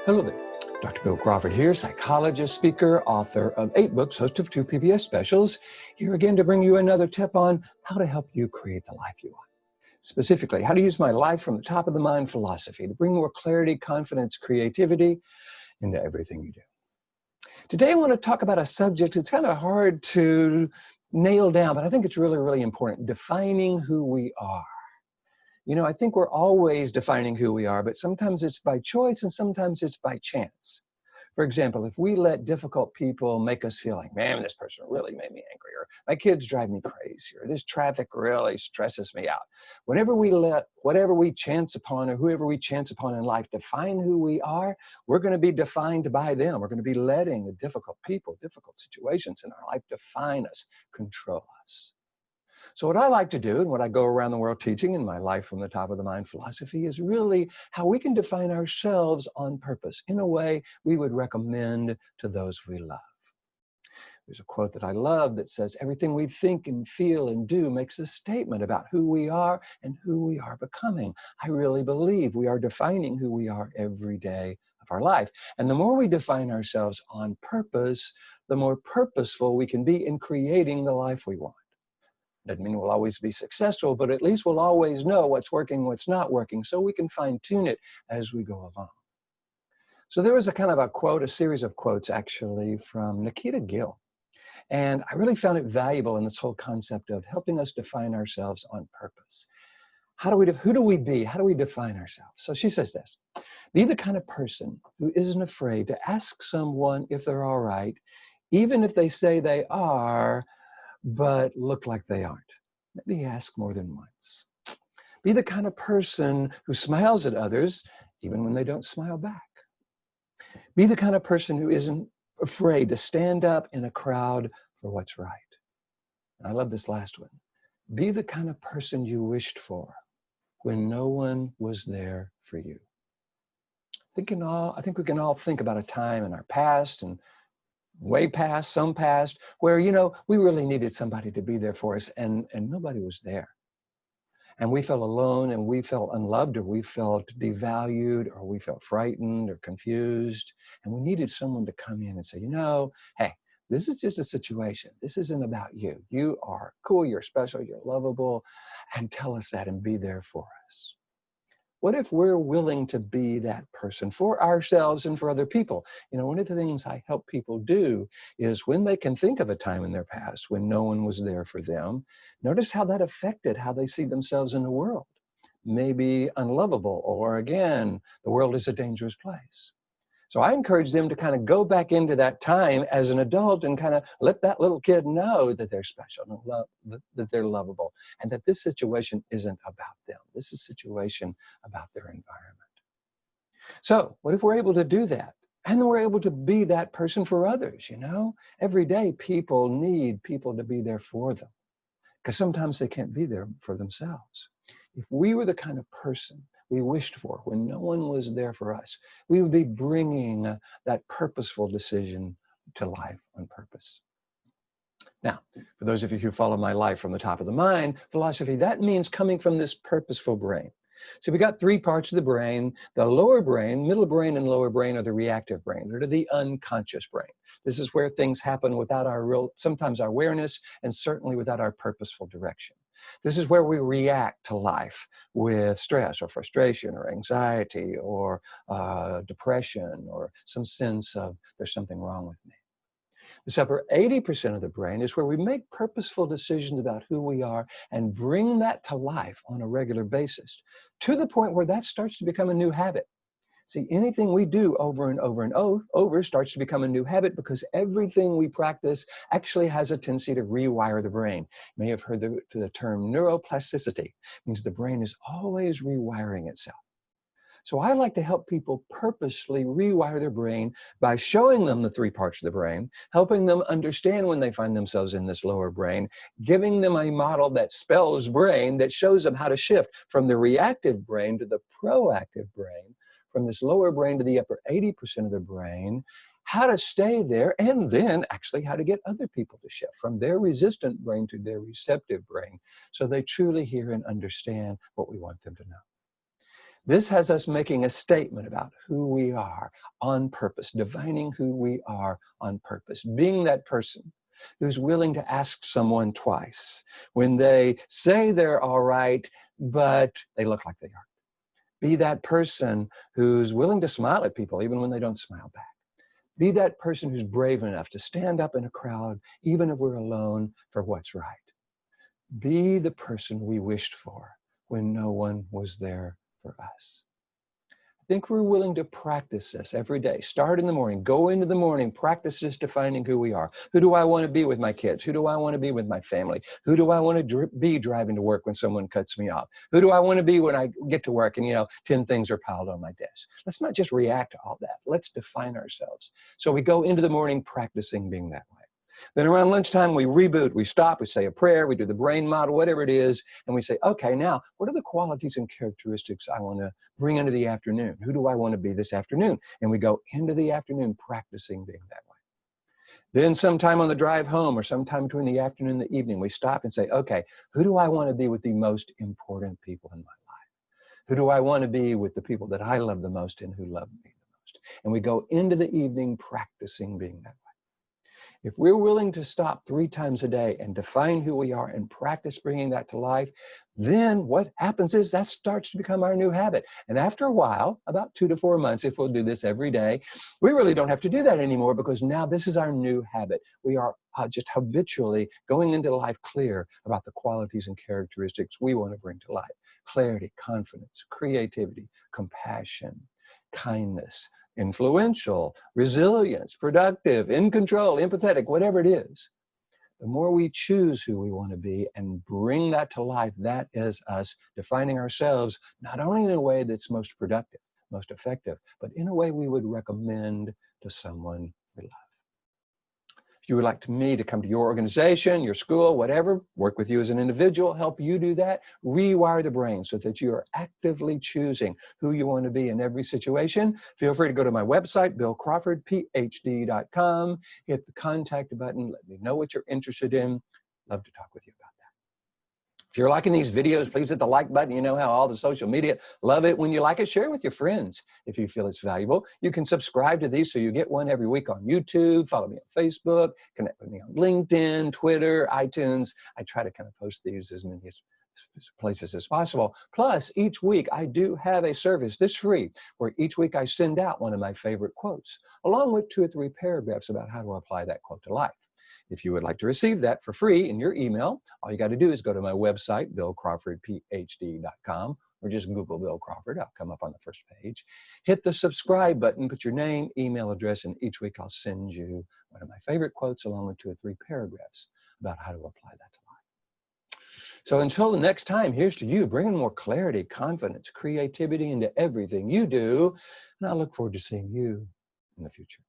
Hello there. Dr. Bill Crawford here, psychologist, speaker, author of 8 books, host of 2 PBS specials, here again to bring you another tip on how to help you create the life you want. Specifically, how to use my life from the top of the mind philosophy to bring more clarity, confidence, creativity into everything you do. Today I want to talk about a subject that's kind of hard to nail down, but I think it's really, really important, defining who we are. You know, I think we're always defining who we are, but sometimes it's by choice and sometimes it's by chance. For example, if we let difficult people make us feel like, man, this person really made me angry, or my kids drive me crazy, or this traffic really stresses me out. Whenever we let whatever we chance upon or whoever we chance upon in life define who we are, we're going to be defined by them. We're going to be letting the difficult people, difficult situations in our life define us, control us. So what I like to do and what I go around the world teaching in my life from the top of the mind philosophy is really how we can define ourselves on purpose in a way we would recommend to those we love. There's a quote that I love that says, everything we think and feel and do makes a statement about who we are and who we are becoming. I really believe we are defining who we are every day of our life. And the more we define ourselves on purpose, the more purposeful we can be in creating the life we want. Doesn't mean we'll always be successful, but at least we'll always know what's working, what's not working, so we can fine-tune it as we go along. So there was a kind of a quote, a series of quotes actually from Nikita Gil. And I really found it valuable in this whole concept of helping us define ourselves on purpose. Who do we be? How do we define ourselves? So she says this, be the kind of person who isn't afraid to ask someone if they're all right, even if they say they are, but look like they aren't. Maybe ask more than once. Be the kind of person who smiles at others, even when they don't smile back. Be the kind of person who isn't afraid to stand up in a crowd for what's right. And I love this last one. Be the kind of person you wished for when no one was there for you. I think we can all think about a time in our past and way past, some past, where, we really needed somebody to be there for us and nobody was there. And we felt alone and we felt unloved or we felt devalued or we felt frightened or confused. And we needed someone to come in and say, hey, this is just a situation. This isn't about you. You are cool, you're special, you're lovable, and tell us that and be there for us. What if we're willing to be that person for ourselves and for other people? One of the things I help people do is when they can think of a time in their past when no one was there for them, notice how that affected how they see themselves in the world. Maybe unlovable, or again, the world is a dangerous place. So I encourage them to kind of go back into that time as an adult and kind of let that little kid know that they're special, and that they're lovable, and that this situation isn't about them. This is a situation about their environment. So what if we're able to do that? And then we're able to be that person for others, Every day people need people to be there for them because sometimes they can't be there for themselves. If we were the kind of person we wished for when no one was there for us, we would be bringing that purposeful decision to life on purpose. Now, for those of you who follow my life from the top of the mind philosophy, that means coming from this purposeful brain. So we got 3 parts of the brain. The lower brain, middle brain, and lower brain are the reactive brain. They're the unconscious brain. This is where things happen without sometimes our awareness, and certainly without our purposeful direction. This is where we react to life with stress or frustration or anxiety or depression or some sense of there's something wrong with me. This upper 80% of the brain is where we make purposeful decisions about who we are and bring that to life on a regular basis, to the point where that starts to become a new habit. See, anything we do over and over and over starts to become a new habit because everything we practice actually has a tendency to rewire the brain. You may have heard the term neuroplasticity. It means the brain is always rewiring itself. So I like to help people purposely rewire their brain by showing them the 3 parts of the brain, helping them understand when they find themselves in this lower brain, giving them a model that spells brain, that shows them how to shift from the reactive brain to the proactive brain, from this lower brain to the upper 80% of the brain, how to stay there, and then actually how to get other people to shift from their resistant brain to their receptive brain so they truly hear and understand what we want them to know. This has us making a statement about who we are on purpose, defining who we are on purpose, being that person who's willing to ask someone twice when they say they're all right, but they look like they aren't. Be that person who's willing to smile at people even when they don't smile back. Be that person who's brave enough to stand up in a crowd, even if we're alone, for what's right. Be the person we wished for when no one was there for us. I think we're willing to practice this every day. Start in the morning, go into the morning, practice this defining who we are. Who do I want to be with my kids? Who do I want to be with my family? Who do I want to be driving to work when someone cuts me off? Who do I want to be when I get to work and, 10 things are piled on my desk? Let's not just react to all that. Let's define ourselves. So we go into the morning practicing being that way. Then around lunchtime, we reboot, we stop, we say a prayer, we do the brain model, whatever it is, and we say, okay, now, what are the qualities and characteristics I want to bring into the afternoon? Who do I want to be this afternoon? And we go into the afternoon practicing being that way. Then sometime on the drive home or sometime between the afternoon and the evening, we stop and say, okay, who do I want to be with the most important people in my life? Who do I want to be with the people that I love the most and who love me the most? And we go into the evening practicing being that way. If we're willing to stop 3 times a day and define who we are and practice bringing that to life, then what happens is that starts to become our new habit. And after a while, about 2 to 4 months, if we'll do this every day, we really don't have to do that anymore because now this is our new habit. We are just habitually going into life clear about the qualities and characteristics we want to bring to life. Clarity, confidence, creativity, compassion, kindness, influential, resilience, productive, in control, empathetic, whatever it is. The more we choose who we want to be and bring that to life, that is us defining ourselves not only in a way that's most productive, most effective, but in a way we would recommend to someone we love. If you would like me to come to your organization, your school, whatever, work with you as an individual, help you do that, rewire the brain so that you are actively choosing who you want to be in every situation, feel free to go to my website, billcrawfordphd.com, hit the contact button, let me know what you're interested in. Love to talk with you about that. If you're liking these videos, please hit the like button. You know how all the social media love it when you like it. Share it with your friends if you feel it's valuable. You can subscribe to these so you get one every week on YouTube. Follow me on Facebook. Connect with me on LinkedIn, Twitter, iTunes. I try to kind of post these as many places as possible. Plus, each week I do have a service that's free where each week I send out one of my favorite quotes along with 2 or 3 paragraphs about how to apply that quote to life. If you would like to receive that for free in your email, all you got to do is go to my website, billcrawfordphd.com, or just Google Bill Crawford. I'll come up on the first page. Hit the subscribe button, put your name, email address, and each week I'll send you one of my favorite quotes along with 2 or 3 paragraphs about how to apply that to life. So until the next time, here's to you, bringing more clarity, confidence, creativity into everything you do. And I look forward to seeing you in the future.